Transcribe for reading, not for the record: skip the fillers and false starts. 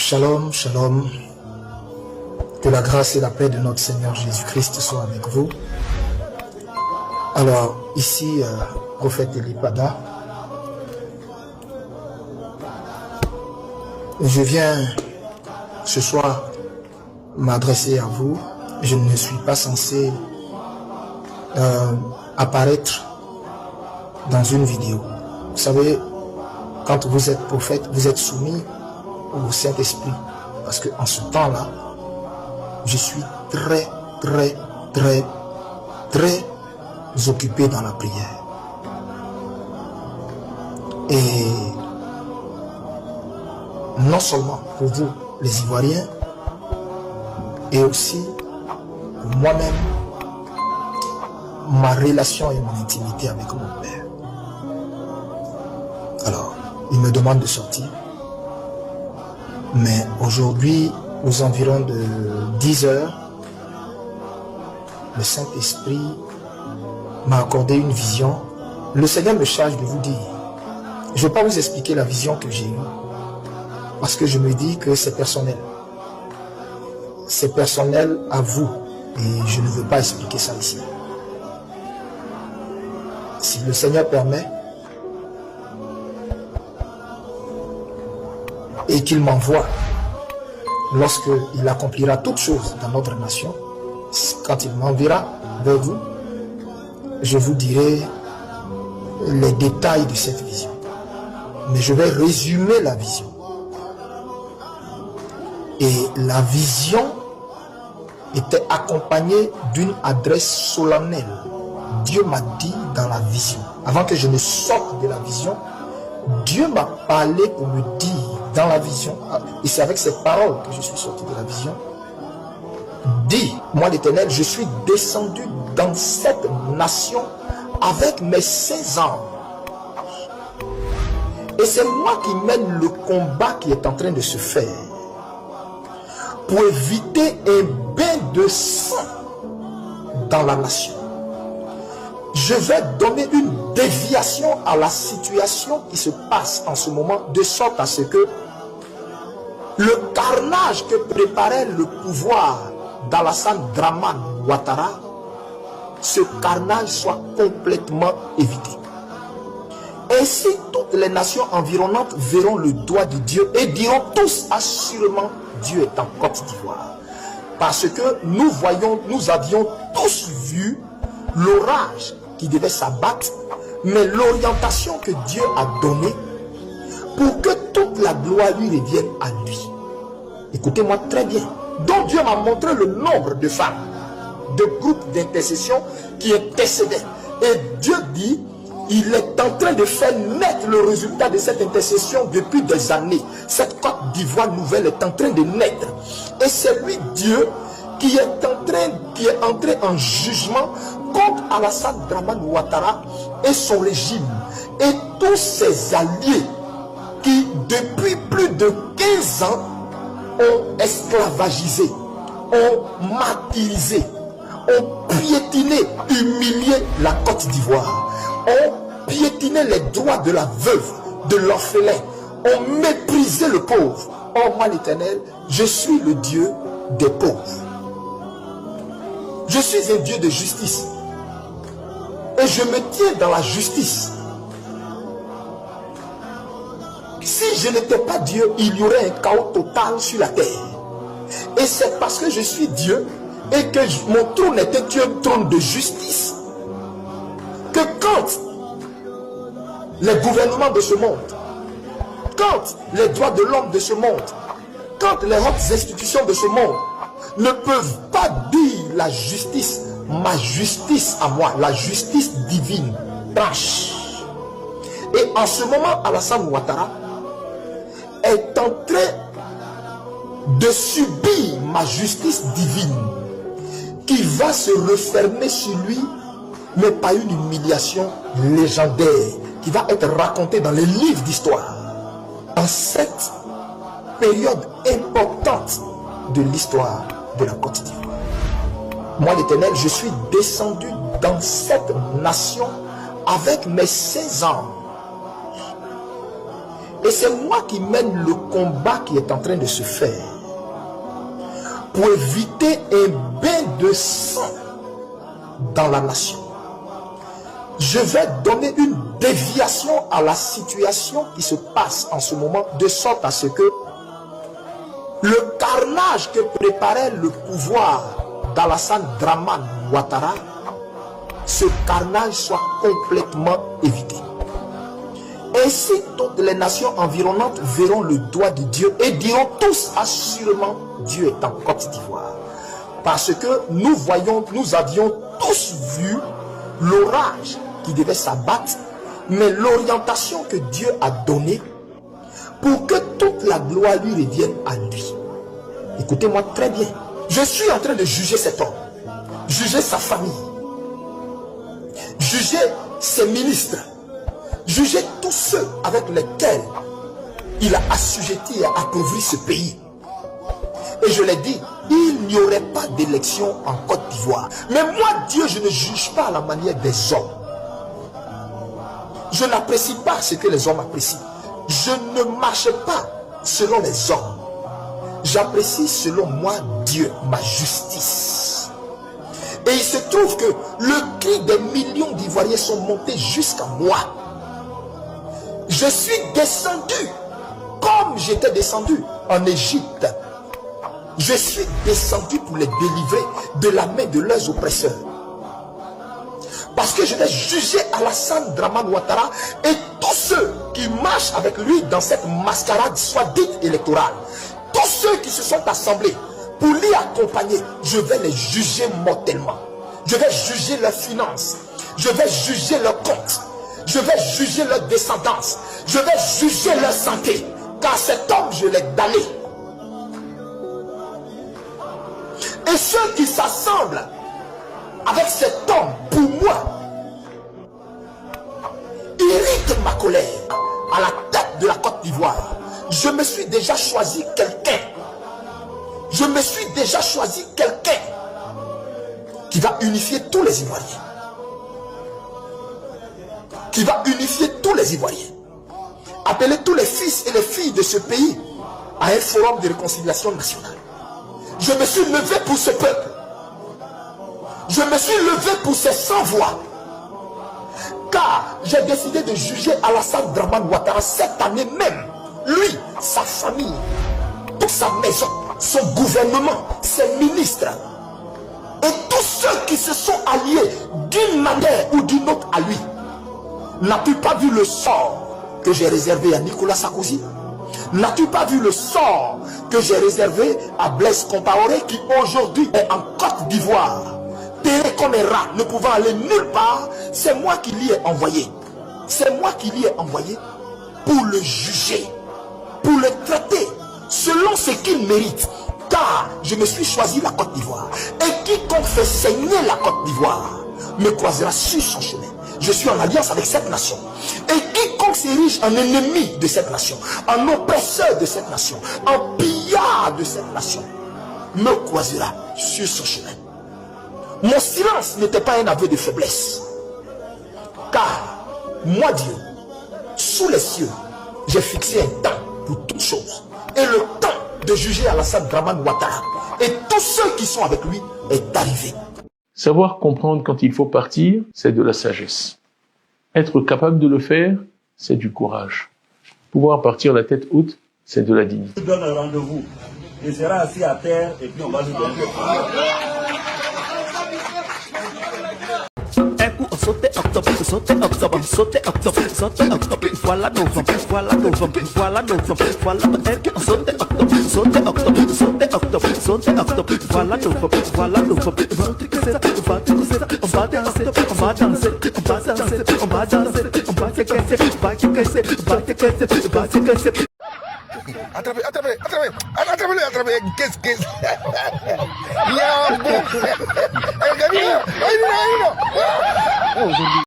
Shalom, shalom. Que la grâce et la paix de notre Seigneur Jésus-Christ soient avec vous. Alors, ici, prophète Elipada. Je viens ce soir m'adresser à vous. Je ne suis pas censé apparaître dans une vidéo. Vous savez, quand vous êtes prophète, vous êtes soumis au Saint-Esprit. Parce qu'en ce temps-là, je suis très occupé dans la prière. Et non seulement pour vous, les Ivoiriens, et aussi pour moi-même, ma relation et mon intimité avec mon Père. Alors, il me demande de sortir. Mais aujourd'hui, aux environs de 10 heures, le Saint-Esprit m'a accordé une vision. Le Seigneur me charge de vous dire. Je ne vais pas vous expliquer la vision que j'ai eue. Parce que je me dis que c'est personnel. C'est personnel à vous. Et je ne veux pas expliquer ça ici. Si le Seigneur permet, et qu'il m'envoie lorsqu'il accomplira toutes choses dans notre nation, quand il m'enverra vers vous, je vous dirai les détails de cette vision. Mais je vais résumer la vision. Et la vision était accompagnée d'une adresse solennelle. Dieu m'a dit dans la vision, avant que je ne sorte de la vision, Dieu m'a parlé pour me dire dans la vision, et c'est avec ces paroles que je suis sorti de la vision. Dis, moi l'Éternel, je suis descendu dans cette nation avec mes 16 ans. Et c'est moi qui mène le combat qui est en train de se faire pour éviter un bain de sang dans la nation. Je vais donner une déviation à la situation qui se passe en ce moment, de sorte à ce que le carnage que préparait le pouvoir d'Alassane Dramane Ouattara, ce carnage soit complètement évité. Ainsi, toutes les nations environnantes verront le doigt de Dieu et diront tous assurément Dieu est en Côte d'Ivoire. Parce que nous avions tous vu l'orage qui devait s'abattre, mais l'orientation que Dieu a donnée pour que toute la gloire lui revienne à lui. Écoutez-moi très bien. Donc Dieu m'a montré le nombre de femmes, de groupes d'intercession qui intercédaient. Et Dieu dit, il est en train de faire naître le résultat de cette intercession depuis des années. Cette Côte d'Ivoire nouvelle est en train de naître. Et c'est lui, Dieu, qui est entré en jugement contre Alassane Dramane Ouattara et son régime et tous ses alliés qui depuis plus de 15 ans ont esclavagisé, ont martyrisé, ont piétiné, humilié la Côte d'Ivoire, ont piétiné les droits de la veuve, de l'orphelin, ont méprisé le pauvre. Oh moi l'Éternel, je suis le Dieu des pauvres. Je suis un Dieu de justice. Et je me tiens dans la justice. Si je n'étais pas Dieu, il y aurait un chaos total sur la terre. Et c'est parce que je suis Dieu et que mon trône était un trône de justice que quand les gouvernements de ce monde, quand les droits de l'homme de ce monde, quand les hautes institutions de ce monde ne peuvent pas dire la justice, ma justice à moi, la justice divine, tranche. Et en ce moment, Alassane Ouattara est en train de subir ma justice divine qui va se refermer sur lui, mais pas une humiliation légendaire qui va être racontée dans les livres d'histoire. En cette période importante de l'histoire de la Côte d'Ivoire. Moi l'Éternel, je suis descendu dans cette nation avec mes 16 ans. Et c'est moi qui mène le combat qui est en train de se faire pour éviter un bain de sang dans la nation. Je vais donner une déviation à la situation qui se passe en ce moment, de sorte à ce que le carnage que préparait le pouvoir d'Alassane Dramane Ouattara, ce carnage soit complètement évité. Ainsi, toutes les nations environnantes verront le doigt de Dieu et diront tous assurément Dieu est en Côte d'Ivoire. Parce que nous avions tous vu l'orage qui devait s'abattre, mais l'orientation que Dieu a donnée pour que toute la gloire lui revienne à lui. Écoutez-moi très bien. Je suis en train de juger cet homme, juger sa famille, juger ses ministres, juger tous ceux avec lesquels il a assujetti et appauvri ce pays. Et je l'ai dit, il n'y aurait pas d'élection en Côte d'Ivoire. Mais moi, Dieu, je ne juge pas à la manière des hommes. Je n'apprécie pas ce que les hommes apprécient. Je ne marche pas selon les hommes. J'apprécie selon moi Dieu, ma justice. Et il se trouve que le cri des millions d'Ivoiriens sont montés jusqu'à moi. Je suis descendu comme j'étais descendu en Égypte. Je suis descendu pour les délivrer de la main de leurs oppresseurs. Parce que je vais juger Alassane Dramane Ouattara et tous ceux qui marchent avec lui dans cette mascarade soit dite électorale. Tous ceux qui se sont assemblés pour l'y accompagner, je vais les juger mortellement. Je vais juger leurs finances. Je vais juger leurs comptes. Je vais juger leur descendance. Je vais juger leur santé. Car cet homme, je l'ai damné. Et ceux qui s'assemblent avec cet homme, pour moi, irritent ma colère à la tête de la Côte d'Ivoire. Je me suis déjà choisi quelqu'un. Je me suis déjà choisi quelqu'un qui va unifier tous les Ivoiriens. Qui va unifier tous les Ivoiriens. Appeler tous les fils et les filles de ce pays à un forum de réconciliation nationale. Je me suis levé pour ce peuple. Je me suis levé pour ces sans-voix. Car j'ai décidé de juger Alassane Dramane Ouattara cette année même. Lui, sa famille, toute sa maison, son gouvernement, ses ministres. Et tous ceux qui se sont alliés d'une manière ou d'une autre à lui. N'as-tu pas vu le sort que j'ai réservé à Nicolas Sarkozy? N'as-tu pas vu le sort que j'ai réservé à Blaise Compaoré qui aujourd'hui est en Côte d'Ivoire, terré comme un rat, ne pouvant aller nulle part? C'est moi qui l'y ai envoyé. C'est moi qui l'y ai envoyé pour le juger, pour le traiter selon ce qu'il mérite. Car je me suis choisi la Côte d'Ivoire. Et quiconque fait saigner la Côte d'Ivoire me croisera sur son chemin. Je suis en alliance avec cette nation. Et quiconque s'érige en ennemi de cette nation, en oppresseur de cette nation, en pillard de cette nation, me croisera sur son chemin. Mon silence n'était pas un aveu de faiblesse. Car, moi Dieu, sous les cieux, j'ai fixé un temps pour toutes choses. Et le temps de juger Alassane Dramane Ouattara et tous ceux qui sont avec lui est arrivé. Savoir comprendre quand il faut partir, c'est de la sagesse. Être capable de le faire, c'est du courage. Pouvoir partir la tête haute, c'est de la dignité. Je donne un rendez-vous. Il sera assis à terre et puis on va lui donner le Sauter octobre, sauter octobre, sauter octobre, sauter octobre, voilà novembre, voilà novembre, voilà novembre, voilà sauter octobre, sauter octobre, sauter octobre, sauter octobre, voilà novembre, voilà novembre, on va danser, on va danser, on va danser, on va danser, on va danser, on va se casser, on va se casser, on va se casser, on va se casser. Attrapez-le, qu'est-ce que c'est? Il y a un bon...